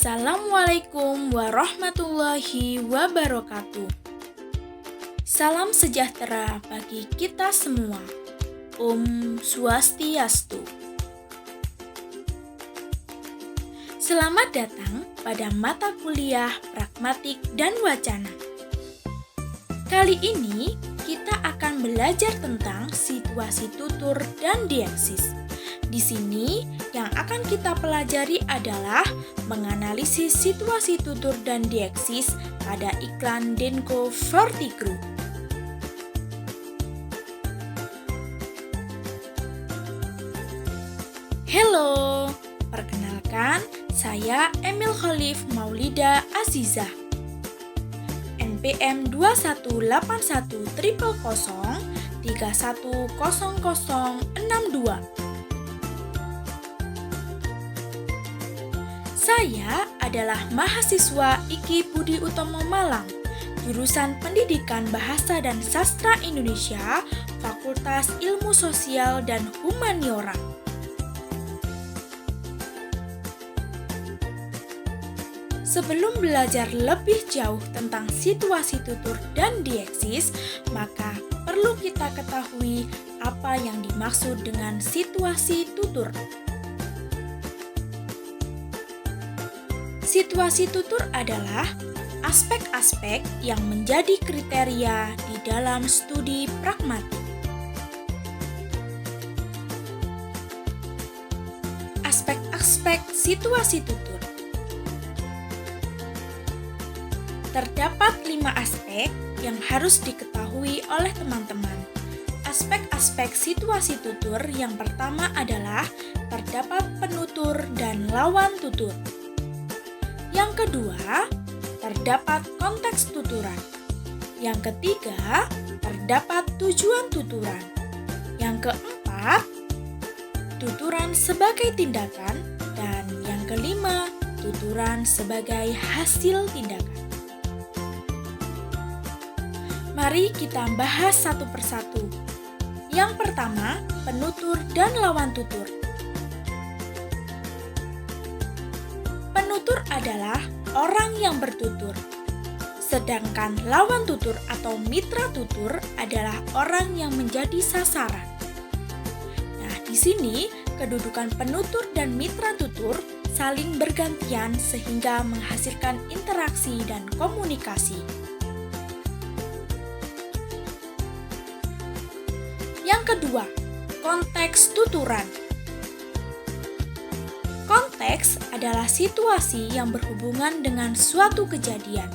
Assalamualaikum warahmatullahi wabarakatuh. Salam sejahtera bagi kita semua. Om Swastiastu. Selamat datang pada mata kuliah Pragmatik dan Wacana. Kali ini kita akan belajar tentang situasi tutur dan dieksis. Di sini yang akan kita pelajari adalah menganalisis situasi tutur dan dieksis pada iklan Denko Vertigroup. Halo, perkenalkan saya Emil Khalif Maulida Azizah. NPM 218100310062. Saya adalah mahasiswa IKI Budi Utomo Malang, jurusan Pendidikan Bahasa dan Sastra Indonesia, Fakultas Ilmu Sosial dan Humaniora. Sebelum belajar lebih jauh tentang situasi tutur dan dieksis, maka perlu kita ketahui apa yang dimaksud dengan situasi tutur. Situasi tutur adalah aspek-aspek yang menjadi kriteria di dalam studi pragmatik. Aspek-aspek situasi tutur. Terdapat 5 aspek yang harus diketahui oleh teman-teman. Aspek-aspek situasi tutur yang pertama adalah terdapat penutur dan lawan tutur. Yang kedua, terdapat konteks tuturan. Yang ketiga, terdapat tujuan tuturan. Yang keempat, tuturan sebagai tindakan. Dan yang kelima, tuturan sebagai hasil tindakan. Mari kita bahas satu persatu. Yang pertama, penutur dan lawan tutur. Penutur adalah orang yang bertutur, sedangkan lawan tutur atau mitra tutur adalah orang yang menjadi sasaran. Nah, di sini kedudukan penutur dan mitra tutur saling bergantian sehingga menghasilkan interaksi dan komunikasi. Yang kedua, konteks tuturan. Konteks adalah situasi yang berhubungan dengan suatu kejadian.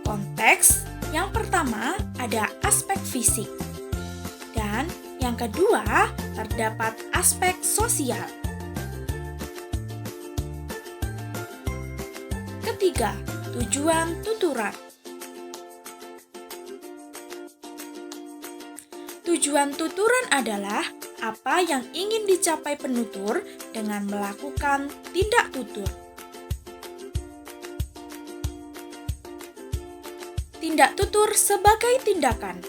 Konteks yang pertama ada aspek fisik, dan yang kedua terdapat aspek sosial. Ketiga, tujuan tuturan. Tujuan tuturan adalah apa yang ingin dicapai penutur dengan melakukan tindak tutur. Tindak tutur sebagai tindakan.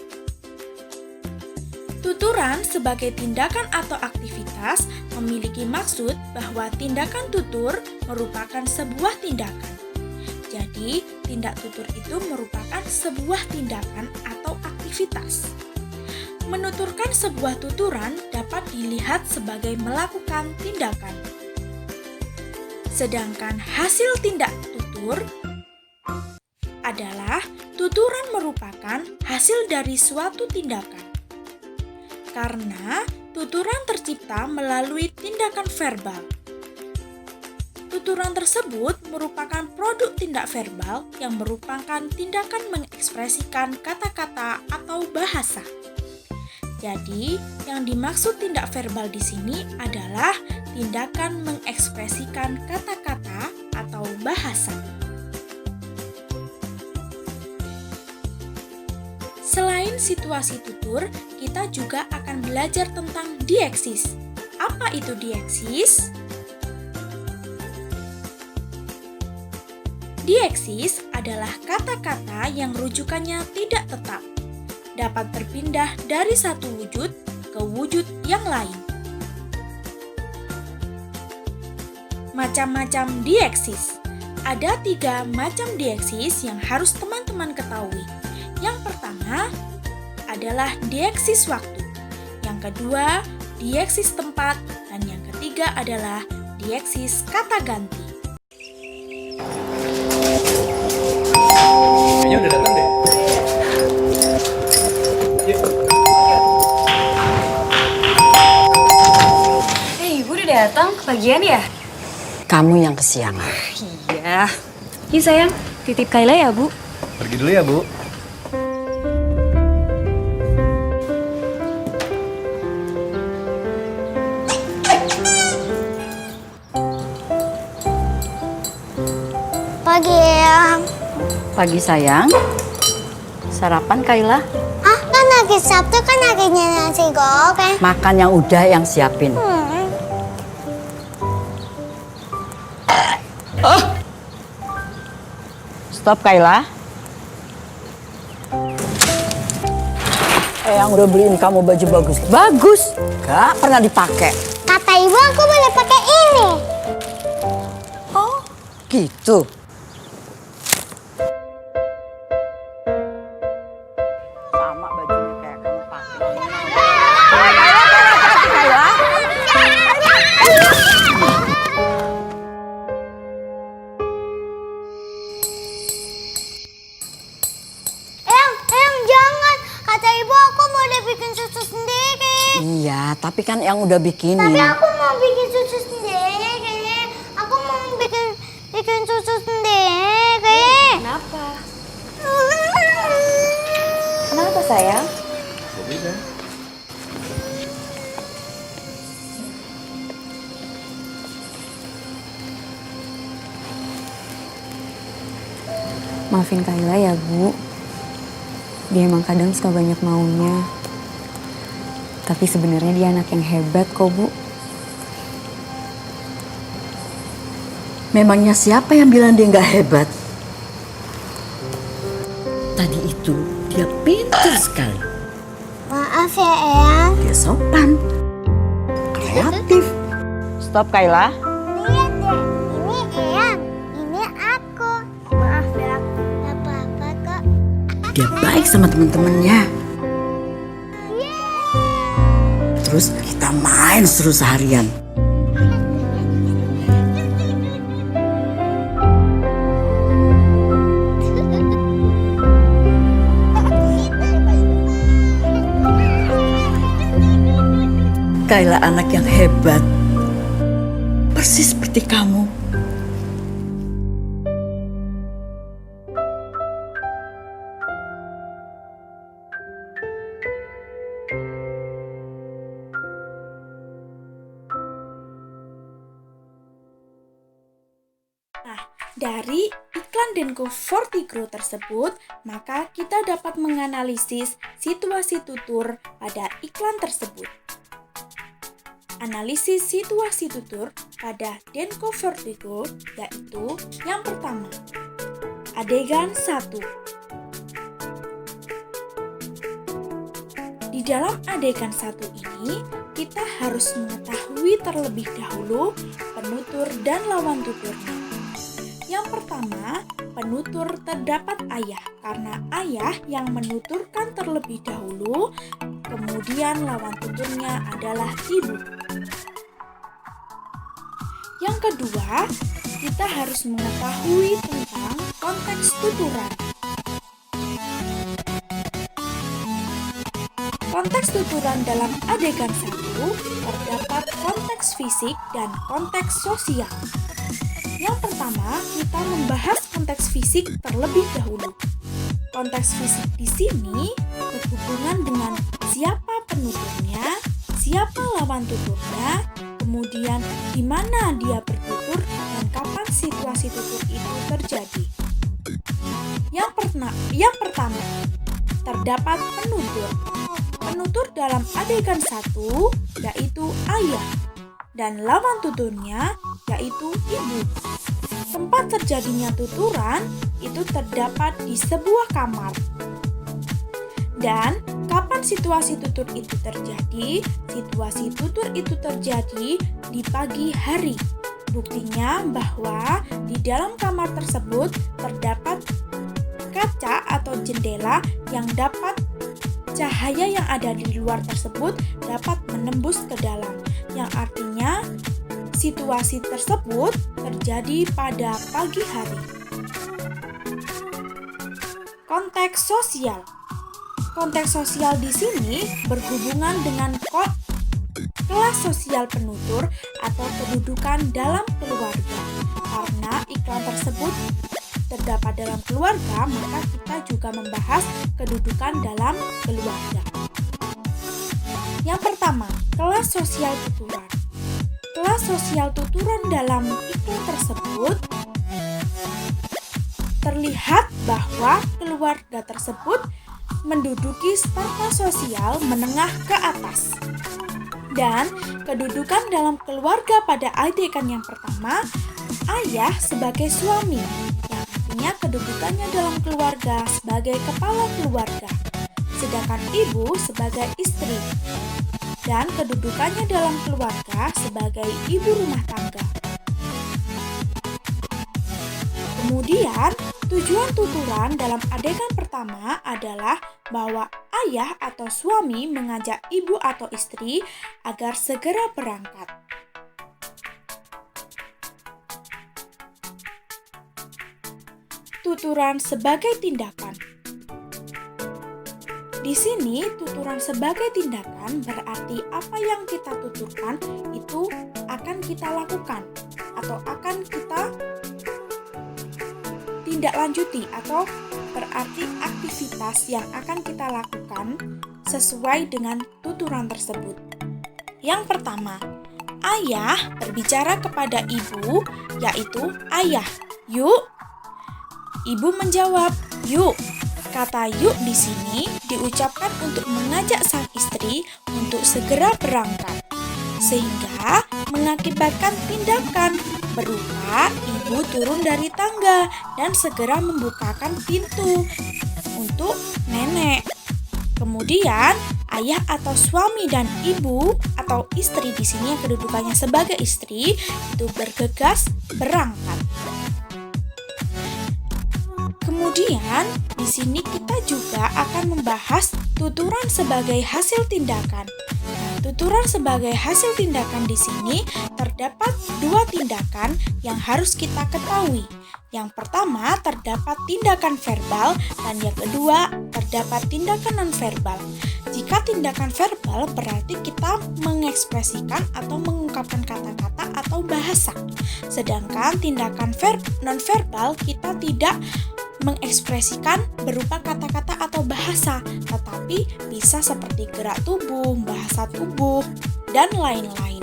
Tuturan sebagai tindakan atau aktivitas memiliki maksud bahwa tindakan tutur merupakan sebuah tindakan. Jadi, tindak tutur itu merupakan sebuah tindakan atau aktivitas. Menuturkan sebuah tuturan dapat dilihat sebagai melakukan tindakan. Sedangkan hasil tindak tutur adalah tuturan merupakan hasil dari suatu tindakan. Karena tuturan tercipta melalui tindakan verbal. Tuturan tersebut merupakan produk tindak verbal yang merupakan tindakan mengekspresikan kata-kata atau bahasa. Jadi, yang dimaksud tindak verbal di sini adalah tindakan mengekspresikan kata-kata atau bahasa. Selain situasi tutur, kita juga akan belajar tentang dieksis. Apa itu dieksis? Dieksis adalah kata-kata yang rujukannya tidak tetap, dapat berpindah dari satu wujud ke wujud yang lain. Macam-macam dieksis. Ada 3 macam dieksis yang harus teman-teman ketahui. Yang pertama adalah dieksis waktu. Yang kedua, dieksis tempat. Dan yang ketiga adalah dieksis kata ganti. Kayaknya udah datang deh. Yuk. Ibu udah datang, kebagian ya? Kamu yang kesiangan. Iya. Ini sayang, titip Kayla ya, Bu. Pergi dulu ya, Bu. Pagi Eyang. Pagi sayang. Sarapan Kayla. Ah, kan hari Sabtu kan harinya nasi goreng. Makan yang udah yang siapin. Stop Kayla. Yang udah beliin kamu baju bagus. Bagus. Gak pernah dipakai. Kata ibu aku boleh pakai ini. Oh, gitu. Sama bajunya kayak kamu pakai. Kayla. Eyang jangan. Kata ibu aku boleh bikin susu sendiri. Iya, tapi kan yang udah bikinin. Tapi aku mau bikin susu sendiri. Aku mau bikin susu sendiri. Kenapa? Kenapa sayang? Maafin Kayla ya, Bu. Dia emang kadang suka banyak maunya. Tapi sebenarnya dia anak yang hebat kok, Bu. Memangnya siapa yang bilang dia nggak hebat? Tadi itu dia pintar sekali. Maaf ya Eyang. Dia sopan, kreatif. Stop Kayla. Lihat deh, ini Eyang, ini aku. Maaf ya, gak apa-apa kok. Dia baik sama teman-temannya. Terus kita main seru seharian. Kayla anak yang hebat. Persis seperti kamu. Nah, dari iklan Denko Fortigro tersebut, maka kita dapat menganalisis situasi tutur pada iklan tersebut. Analisis situasi tutur pada Denko Fortigro yaitu yang pertama, adegan 1. Di dalam adegan 1 ini, kita harus mengetahui terlebih dahulu penutur dan lawan tuturnya. Yang pertama, penutur terdapat ayah karena ayah yang menuturkan terlebih dahulu, kemudian lawan tuturnya adalah ibu. Yang kedua, kita harus mengetahui tentang konteks tuturan. Konteks tuturan dalam adegan 1 terdapat konteks fisik dan konteks sosial. Yang pertama, kita membahas konteks fisik terlebih dahulu. Konteks fisik di sini berhubungan dengan siapa penuturnya, siapa lawan tuturnya, kemudian di mana dia bertutur dan kapan situasi tutur itu terjadi. Yang pertama, terdapat penutur. Penutur dalam adegan 1 yaitu ayah dan lawan tuturnya yaitu ibu. Tempat terjadinya tuturan itu terdapat di sebuah kamar. Dan kapan situasi tutur itu terjadi? Situasi tutur itu terjadi di pagi hari, Buktinya bahwa di dalam kamar tersebut terdapat kaca atau jendela yang dapat cahaya yang ada di luar tersebut dapat menembus ke dalam, yang artinya situasi tersebut terjadi pada pagi hari. Konteks sosial. Konteks sosial di sini berhubungan dengan kelas sosial penutur atau kedudukan dalam keluarga. Karena iklan tersebut terdapat dalam keluarga, maka kita juga membahas kedudukan dalam keluarga. Yang pertama, kelas sosial tuturan. Kelas sosial tuturan dalam iklan tersebut terlihat bahwa keluarga tersebut menduduki strata sosial menengah ke atas. Dan kedudukan dalam keluarga pada adegan yang pertama, ayah sebagai suami, yang artinya kedudukannya dalam keluarga sebagai kepala keluarga, sedangkan ibu sebagai istri, dan kedudukannya dalam keluarga sebagai ibu rumah tangga. Kemudian, tujuan tuturan dalam adegan pertama adalah bahwa ayah atau suami mengajak ibu atau istri agar segera berangkat. Tuturan sebagai tindakan. Di sini, tuturan sebagai tindakan berarti apa yang kita tuturkan itu akan kita lakukan atau akan kita tindak lanjuti, atau berarti aktivitas yang akan kita lakukan sesuai dengan tuturan tersebut. Yang pertama, ayah berbicara kepada ibu, yaitu ayah, yuk. Ibu menjawab, yuk. Kata yuk di sini diucapkan untuk mengajak sang istri untuk segera berangkat, sehingga mengakibatkan tindakan berupa ibu turun dari tangga dan segera membukakan pintu untuk nenek. Kemudian ayah atau suami dan ibu atau istri di sini yang kedudukannya sebagai istri itu bergegas berangkat. Kemudian di sini kita juga akan membahas tuturan sebagai hasil tindakan. Tuturan sebagai hasil tindakan di sini terdapat dua tindakan yang harus kita ketahui. Yang pertama terdapat tindakan verbal dan yang kedua terdapat tindakan nonverbal. Jika tindakan verbal berarti kita mengekspresikan atau mengungkapkan kata-kata atau bahasa. Sedangkan tindakan nonverbal kita tidak mengekspresikan berupa kata-kata atau bahasa, tetapi bisa seperti gerak tubuh, bahasa tubuh, dan lain-lain.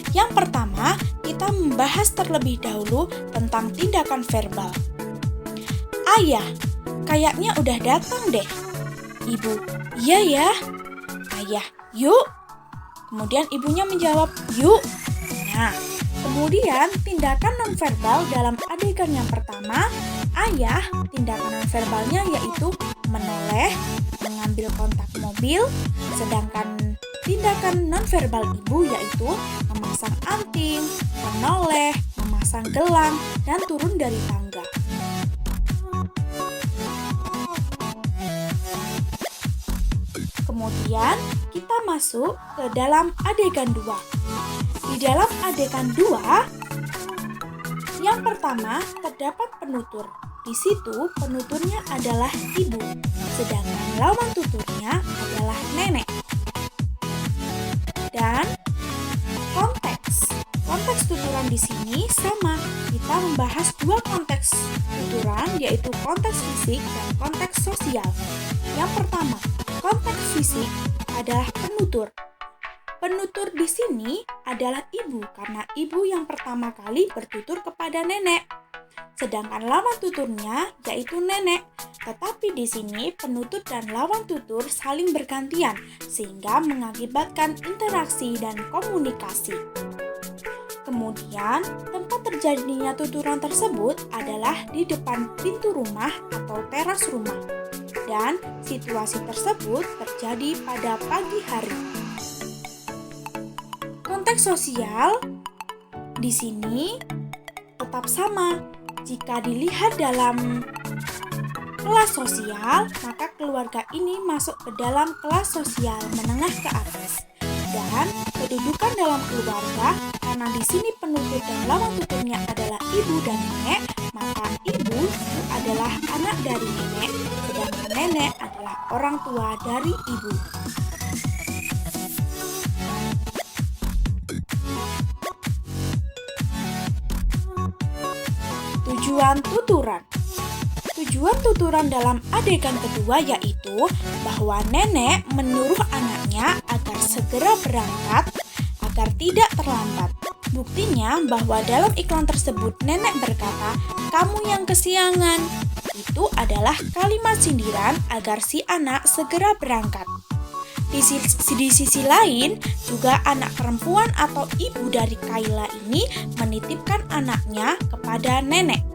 Yang pertama, kita membahas terlebih dahulu tentang tindakan verbal. Ayah, kayaknya udah datang deh. Ibu, iya ya. Ayah, yuk. Kemudian ibunya menjawab, yuk. Nah, kemudian tindakan nonverbal dalam adegan yang pertama, ayah, tindakan nonverbalnya yaitu menoleh, mengambil kontak mobil, sedangkan tindakan nonverbal ibu yaitu memasang anting, menoleh, memasang gelang, dan turun dari tangga. Kemudian kita masuk ke dalam adegan 2. Di dalam adegan 2, yang pertama terdapat penutur. Di situ penuturnya adalah ibu, sedangkan lawan tuturnya adalah nenek. Dan konteks tuturan di sini sama. Kita membahas dua konteks tuturan, yaitu konteks fisik dan konteks sosial. Yang pertama, konteks fisik adalah penutur. Penutur di sini adalah ibu karena ibu yang pertama kali bertutur kepada nenek. Sedangkan lawan tuturnya yaitu nenek. Tetapi di sini penutur dan lawan tutur saling bergantian sehingga mengakibatkan interaksi dan komunikasi. Kemudian, tempat terjadinya tuturan tersebut adalah di depan pintu rumah atau teras rumah. Dan situasi tersebut terjadi pada pagi hari. Konteks sosial di sini tetap sama. Jika dilihat dalam kelas sosial, maka keluarga ini masuk ke dalam kelas sosial menengah ke atas. Dan kedudukan dalam keluarga, karena di sini penutur dan lawan tuturnya adalah ibu dan nenek, maka ibu adalah anak dari nenek, sedangkan nenek adalah orang tua dari ibu. Tujuan tuturan. Tujuan tuturan dalam adegan kedua yaitu bahwa nenek menyuruh anaknya agar segera berangkat agar tidak terlambat. Buktinya bahwa dalam iklan tersebut nenek berkata, "Kamu yang kesiangan." Itu adalah kalimat sindiran agar si anak segera berangkat. Di sisi lain, juga anak perempuan atau ibu dari Kayla ini menitipkan anaknya kepada nenek.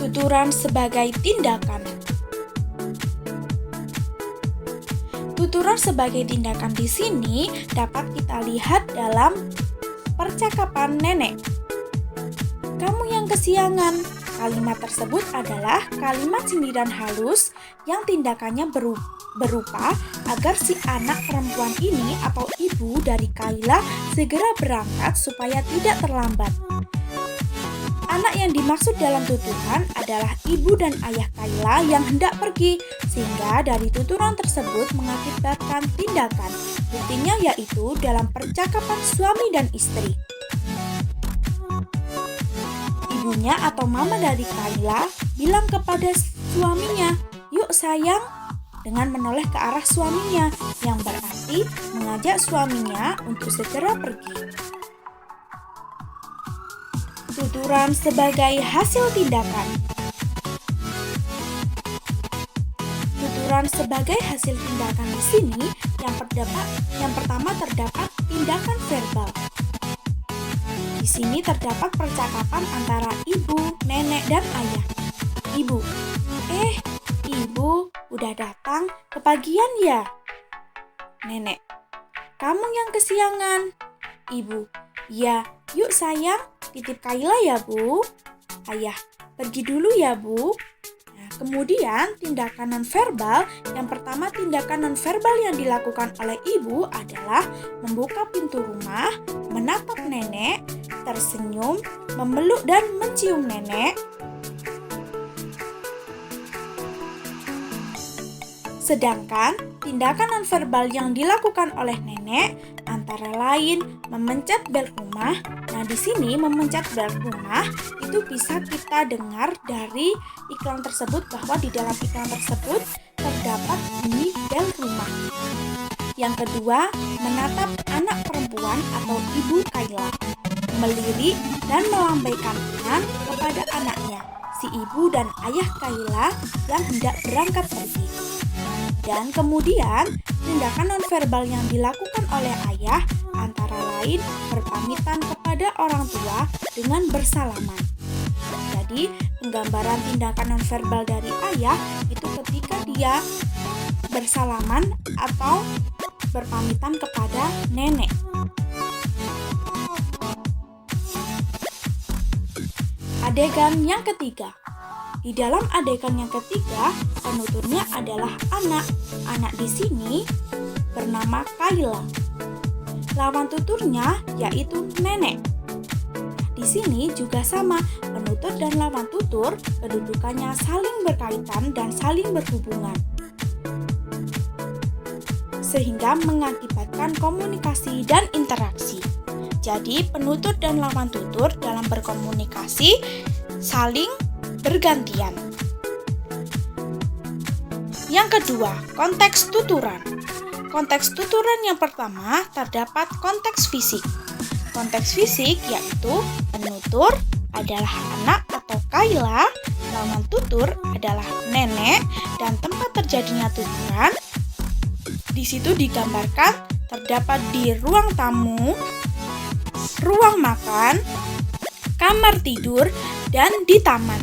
Tuturan sebagai tindakan. Tuturan sebagai tindakan di sini dapat kita lihat dalam percakapan nenek. "Kamu yang kesiangan." Kalimat tersebut adalah kalimat sindiran halus yang tindakannya berupa agar si anak perempuan ini atau ibu dari Kayla segera berangkat supaya tidak terlambat. Anak yang dimaksud dalam tuturan adalah ibu dan ayah Kayla yang hendak pergi, sehingga dari tuturan tersebut mengakibatkan tindakan. Buktinya yaitu dalam percakapan suami dan istri. Ibunya atau mama dari Kayla bilang kepada suaminya, "Yuk sayang," dengan menoleh ke arah suaminya, yang berarti mengajak suaminya untuk segera pergi. Tuturan sebagai hasil tindakan. Tuturan sebagai hasil tindakan di sini yang pertama terdapat tindakan verbal. Di sini terdapat percakapan antara ibu, nenek, dan ayah. Ibu, ibu udah datang, kepagian ya? Nenek, kamu yang kesiangan. Ibu, ya, yuk sayang, titip Kayla ya bu. Ayah, pergi dulu ya bu. Nah, kemudian tindakan nonverbal. Yang pertama, tindakan nonverbal yang dilakukan oleh ibu adalah membuka pintu rumah, menatap nenek, tersenyum, memeluk dan mencium nenek. Sedangkan tindakan nonverbal yang dilakukan oleh nenek antara lain memencet bel rumah. Nah, di sini memencet bel rumah itu bisa kita dengar dari iklan tersebut bahwa di dalam iklan tersebut terdapat bunyi bel rumah. Yang kedua, menatap anak perempuan atau ibu Kayla, melirik dan melambaikan tangan kepada anaknya, si ibu dan ayah Kayla yang hendak berangkat pergi. Dan kemudian, tindakan nonverbal yang dilakukan oleh ayah antara lain berpamitan kepada orang tua dengan bersalaman. Jadi, penggambaran tindakan nonverbal dari ayah itu ketika dia bersalaman atau berpamitan kepada nenek. Adegan yang ketiga. Di dalam adegan yang ketiga, penuturnya adalah anak. Anak di sini bernama Kayla. Lawan tuturnya yaitu nenek. Di sini juga sama, penutur dan lawan tutur kedudukannya saling berkaitan dan saling berhubungan, sehingga mengakibatkan komunikasi dan interaksi. Jadi, penutur dan lawan tutur dalam berkomunikasi saling bergantian. Yang kedua, konteks tuturan. Konteks tuturan yang pertama terdapat konteks fisik. Konteks fisik yaitu penutur adalah anak atau Kayla, lawan tutur adalah nenek, dan tempat terjadinya tuturan di situ digambarkan terdapat di ruang tamu, ruang makan, kamar tidur, dan di taman.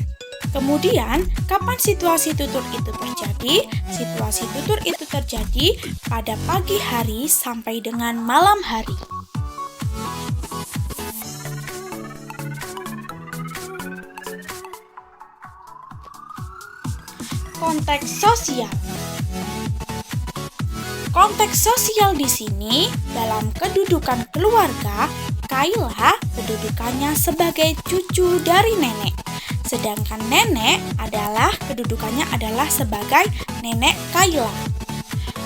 Kemudian, kapan situasi tutur itu terjadi? Situasi tutur itu terjadi pada pagi hari sampai dengan malam hari. Konteks sosial. Konteks sosial di sini dalam kedudukan keluarga, Kayla kedudukannya sebagai cucu dari nenek. Sedangkan nenek kedudukannya adalah sebagai nenek Kayla.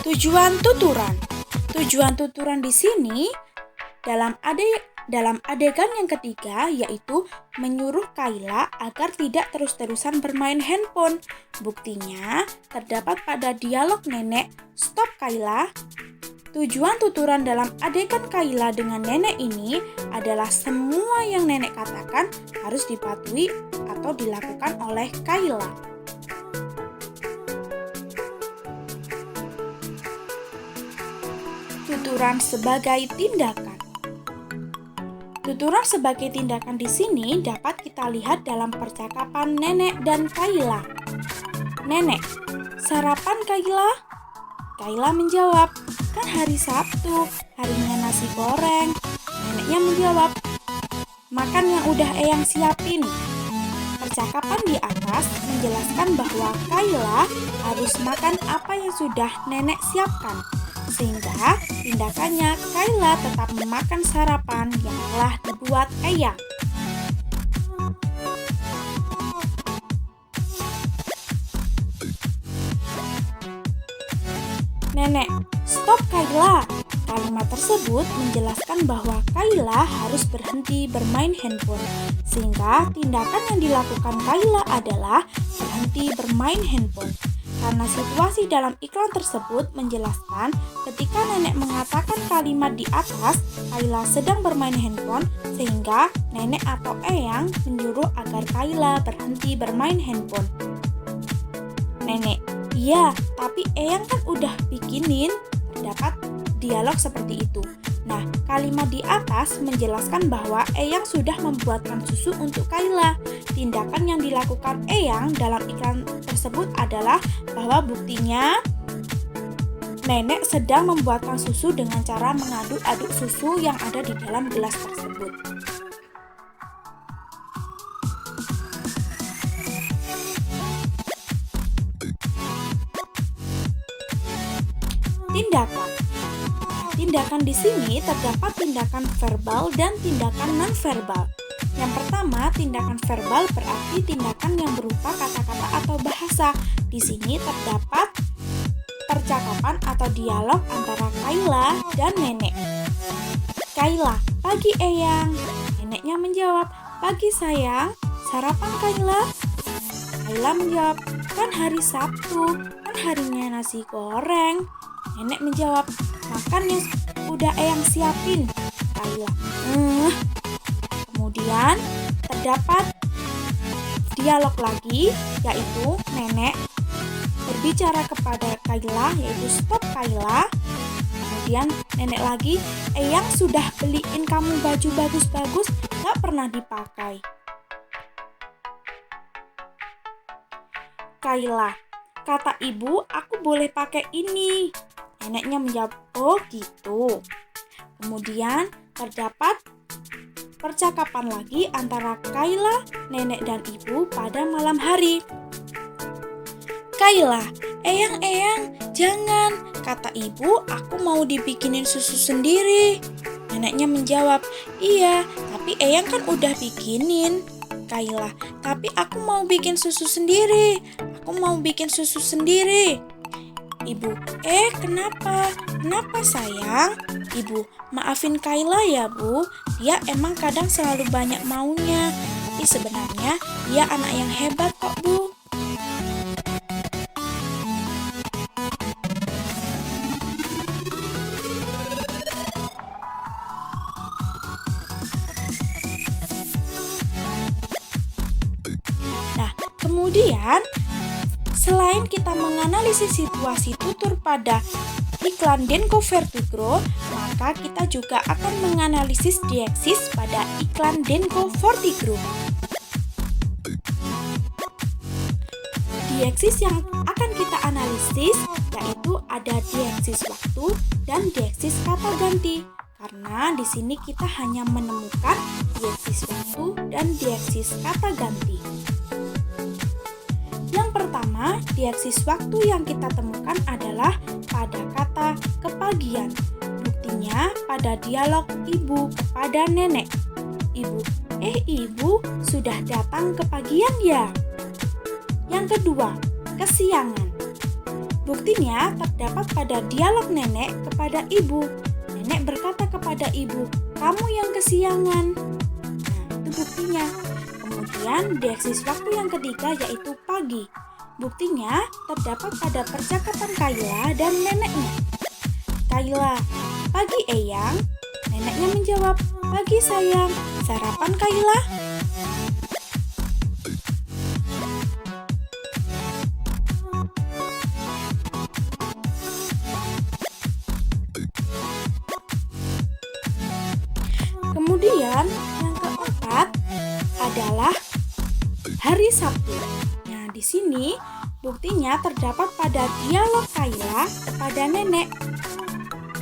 Tujuan tuturan. Tujuan tuturan di sini dalam adegan yang ketiga yaitu menyuruh Kayla agar tidak terus-terusan bermain handphone. Buktinya terdapat pada dialog nenek, "Stop Kayla." Tujuan tuturan dalam adegan Kayla dengan nenek ini adalah semua yang nenek katakan harus dipatuhi atau dilakukan oleh Kayla. Tuturan sebagai tindakan. Tuturan sebagai tindakan di sini dapat kita lihat dalam percakapan nenek dan Kayla. Nenek, sarapan Kayla? Kayla menjawab, kan hari Sabtu, harinya nasi goreng. Neneknya menjawab, makan yang udah Eyang siapin. Percakapan di atas menjelaskan bahwa Kayla harus makan apa yang sudah nenek siapkan. Sehingga tindakannya Kayla tetap memakan sarapan yang telah dibuat Eyang. Nenek, stop Kayla. Kalimat tersebut menjelaskan bahwa Kayla harus berhenti bermain handphone. Sehingga tindakan yang dilakukan Kayla adalah berhenti bermain handphone. Karena situasi dalam iklan tersebut menjelaskan ketika nenek mengatakan kalimat di atas, Kayla sedang bermain handphone, sehingga nenek atau Eyang menyuruh agar Kayla berhenti bermain handphone. Nenek, iya, tapi Eyang kan udah bikinin. Terdapat dialog seperti itu. Nah, kalimat di atas menjelaskan bahwa Eyang sudah membuatkan susu untuk Kayla. Tindakan yang dilakukan Eyang dalam iklan tersebut adalah bahwa buktinya nenek sedang membuatkan susu dengan cara mengaduk-aduk susu yang ada di dalam gelas tersebut. Tindakan. Tindakan di sini terdapat tindakan verbal dan tindakan non-verbal. Yang pertama, tindakan verbal berarti tindakan yang berupa kata-kata atau bahasa. Di sini terdapat percakapan atau dialog antara Kayla dan nenek. Kayla, pagi Eyang. Neneknya menjawab, pagi sayang. Sarapan Kayla? Kayla menjawab, kan hari Sabtu, kan harinya nasi goreng. Nenek menjawab, makan yang udah Eyang siapin. Kayla, Kemudian terdapat dialog lagi, yaitu nenek berbicara kepada Kayla, yaitu stop Kayla. Kemudian nenek lagi, Eyang sudah beliin kamu baju bagus-bagus, gak pernah dipakai. Kayla, kata ibu aku boleh pakai ini. Neneknya menjawab, oh gitu. Kemudian terdapat percakapan lagi antara Kayla, nenek dan ibu pada malam hari. Kayla, Eyang, jangan. Kata ibu, aku mau dibikinin susu sendiri. Neneknya menjawab, iya, tapi Eyang kan udah bikinin. Kayla, tapi aku mau bikin susu sendiri. Ibu, kenapa? Kenapa sayang? Ibu, maafin Kayla ya bu, dia emang kadang selalu banyak maunya. Tapi sebenarnya dia anak yang hebat kok bu. Nah, kemudian selain kita menganalisis situasi tutur pada iklan Denko Vertigro, maka kita juga akan menganalisis dieksis pada iklan Denko Fortigro. Dieksis yang akan kita analisis yaitu ada dieksis waktu dan dieksis kata ganti. Karena di sini kita hanya menemukan dieksis waktu dan dieksis kata ganti. Yang pertama, dieksis waktu yang kita temukan adalah pada kata kepagian. Buktinya pada dialog ibu kepada nenek. Ibu sudah datang kepagian ya? Yang kedua, kesiangan. Buktinya terdapat pada dialog nenek kepada ibu. Nenek berkata kepada ibu, kamu yang kesiangan. Nah, itu buktinya. Kemudian dieksis waktu yang ketiga yaitu pagi. Buktinya terdapat pada percakapan Kayla dan neneknya. Kayla, pagi Eyang. Neneknya menjawab, pagi sayang. Sarapan Kayla? Kemudian yang keempat adalah hari Sabtu. Nah, di sini buktinya terdapat pada dialog Kayla kepada nenek.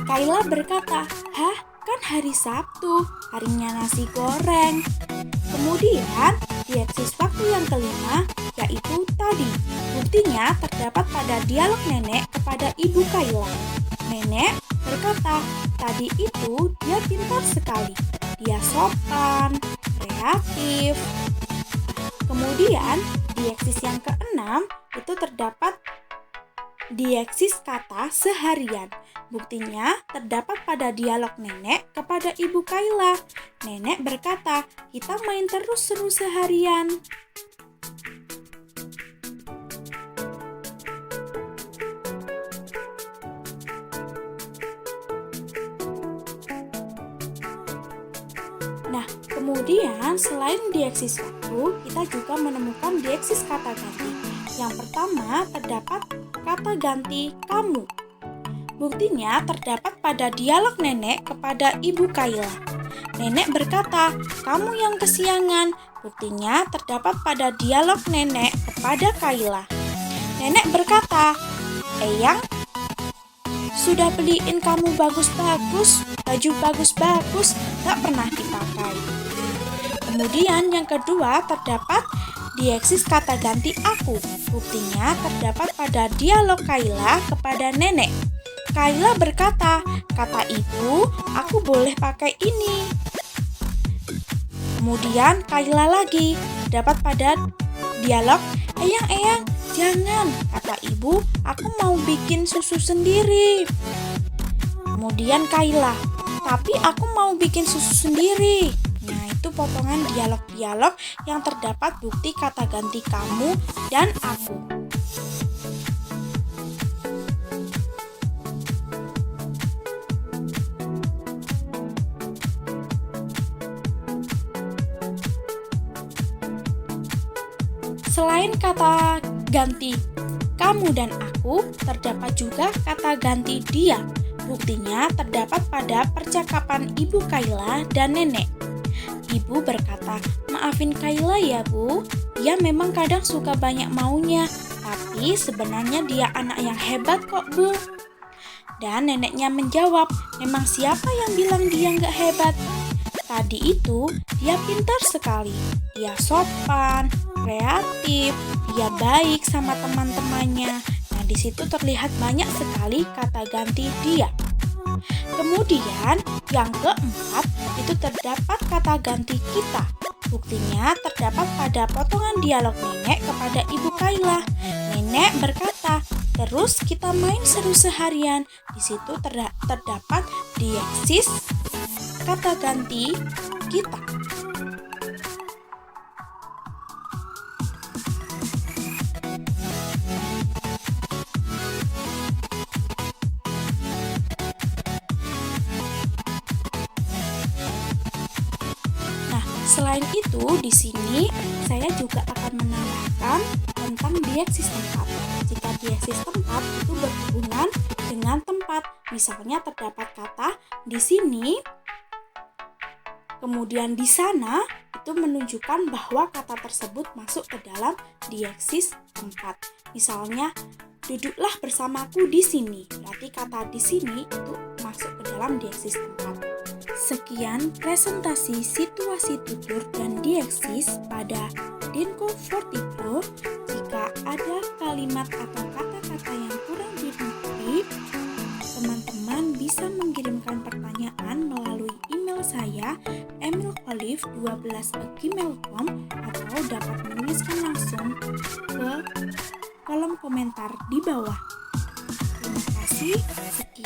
Kayla berkata, "Hah, kan hari Sabtu, harinya nasi goreng." Kemudian dieksis waktu yang kelima yaitu tadi. Buktinya terdapat pada dialog nenek kepada ibu Kayla. Nenek berkata, "Tadi itu dia pintar sekali. Dia sopan, kreatif." Kemudian dieksis yang keenam itu terdapat dieksis kata seharian. Buktinya terdapat pada dialog nenek kepada ibu Kayla. Nenek berkata, "Kita main terus seru seharian." Nah, kemudian selain dieksis waktu, kita juga menemukan dieksis kata ganti. Yang pertama terdapat kata ganti kamu. Buktinya terdapat pada dialog nenek kepada ibu Kayla. Nenek berkata, "Kamu yang kesiangan." Buktinya terdapat pada dialog nenek kepada Kayla. Nenek berkata, "Eyang, sudah beliin kamu bagus-bagus, baju bagus-bagus, gak pernah dipakai." Kemudian yang kedua terdapat dieksis kata ganti aku. Buktinya terdapat pada dialog Kayla kepada nenek. Kayla berkata, "Kata ibu, aku boleh pakai ini." Kemudian Kayla lagi dapat pada dialog, "Eyang, jangan, kata ibu, aku mau bikin susu sendiri." Kemudian Kayla, "Tapi aku mau bikin susu sendiri." Nah, itu potongan dialog-dialog yang terdapat bukti kata ganti kamu dan aku. Selain kata ganti kamu dan aku, terdapat juga kata ganti dia. Buktinya terdapat pada percakapan ibu Kayla dan nenek. Ibu berkata, "Maafin Kayla ya bu, dia memang kadang suka banyak maunya, tapi sebenarnya dia anak yang hebat kok bu." Dan neneknya menjawab, "Memang siapa yang bilang dia nggak hebat? Tadi itu dia pintar sekali, dia sopan, kreatif, dia baik sama teman-temannya." Nah, di situ terlihat banyak sekali kata ganti dia. Kemudian yang keempat itu terdapat kata ganti kita. Buktinya terdapat pada potongan dialog nenek kepada ibu Kayla. Nenek berkata, "Terus kita main seru seharian." Di situ terdapat dieksis kata ganti kita. Selain itu, di sini saya juga akan menambahkan tentang dieksis tempat. Jika dieksis tempat itu berhubungan dengan tempat, misalnya terdapat kata di sini Kemudian di sana itu menunjukkan bahwa kata tersebut masuk ke dalam dieksis tempat. Misalnya, duduklah bersamaku di sini. Berarti kata di sini itu masuk ke dalam dieksis tempat. Sekian presentasi situasi tutur dan dieksis pada Dinko Fortipro. Jika ada kalimat atau kata-kata yang kurang dimengerti, teman-teman bisa mengirimkan pertanyaan melalui email saya emilkholif12@gmail.com atau dapat menuliskan langsung ke kolom komentar di bawah. Terima kasih. Sekian.